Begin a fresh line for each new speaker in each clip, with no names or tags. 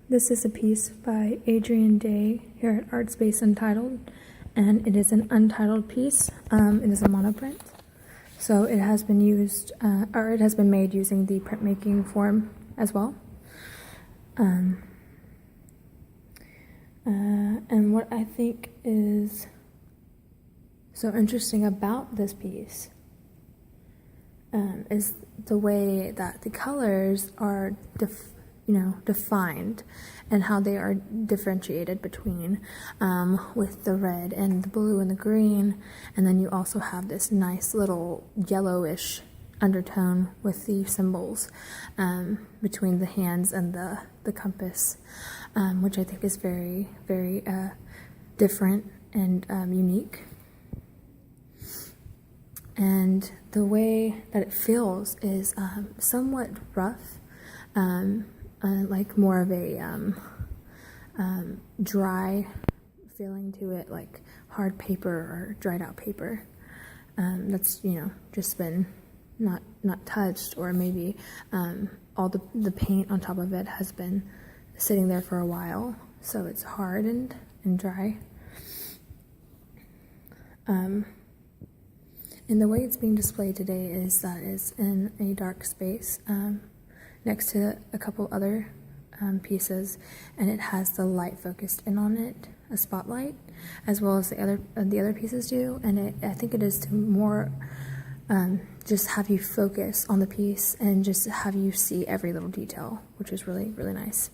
This is a piece by Adrian Day here at Art Space Untitled, and it is an untitled piece. It is a monoprint, so it has been used, or it has been made using the printmaking form as well. And what I think is so interesting about this piece is the way that the colors are defined, and how they are differentiated between with the red and the blue and the green, and then you also have this nice little yellowish undertone with the symbols between the hands and the compass, which I think is very, very different and unique. And the way that it feels is somewhat rough, like more of a dry feeling to it, like hard paper or dried out paper that's just been not touched, or maybe all the paint on top of it has been sitting there for a while, so it's hardened and dry. And the way it's being displayed today is that it's in a dark space next to a couple other pieces, and it has the light focused in on it, a spotlight, as well as the other pieces do. And I think it is to more just have you focus on the piece and just have you see every little detail, which is really, really nice.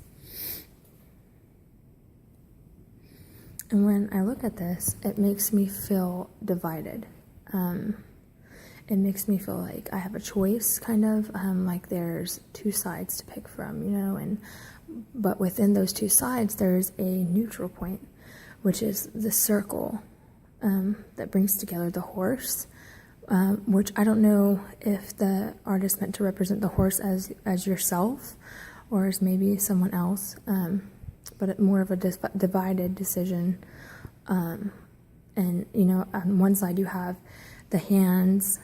And when I look at this, it makes me feel divided. It makes me feel like I have a choice, kind of, like there's two sides to pick from, but within those two sides, there's a neutral point, which is the circle that brings together the horse, which I don't know if the artist meant to represent the horse as yourself, or as maybe someone else, but more of a divided decision. And on one side you have the hands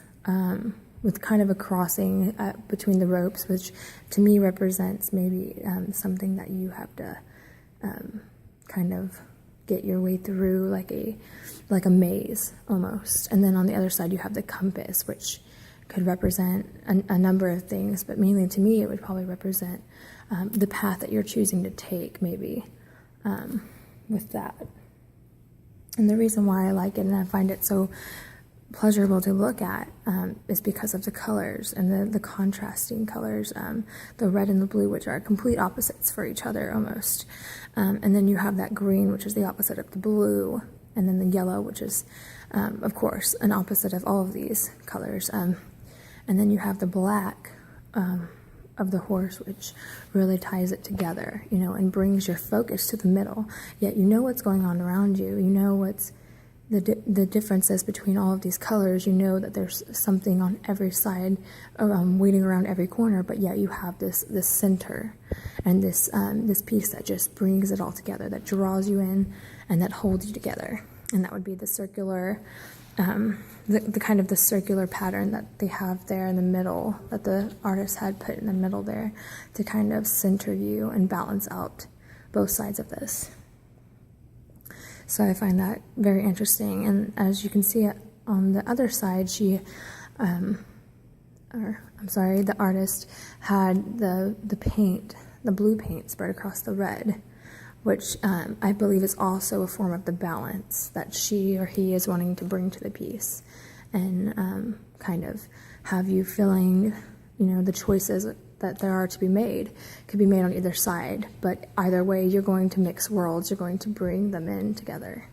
with kind of a crossing between the ropes, which to me represents maybe something that you have to kind of get your way through, like a maze almost. And then on the other side you have the compass, which could represent a number of things, but mainly to me it would probably represent the path that you're choosing to take, maybe, with that. And the reason why I like it and I find it so pleasurable to look at is because of the colors and the contrasting colors, the red and the blue, which are complete opposites for each other almost. And then you have that green, which is the opposite of the blue, and then the yellow, which is, of course, an opposite of all of these colors. And then you have the black of the horse, which really ties it together, and brings your focus to the middle. Yet you know what's going on around you. You know what's the differences between all of these colors. You know that there's something on every side, waiting around every corner. But yet you have this center, and this piece that just brings it all together, that draws you in, and that holds you together. And that would be the circular. The kind of the circular pattern that they have there in the middle, that the artist had put in the middle there to kind of center you and balance out both sides of this. So I find that very interesting. And as you can see on the other side, the artist had the paint, the blue paint spread across the red, which I believe is also a form of the balance that she or he is wanting to bring to the piece, and kind of have you feeling, the choices that there are to be made could be made on either side, but either way you're going to mix worlds, you're going to bring them in together.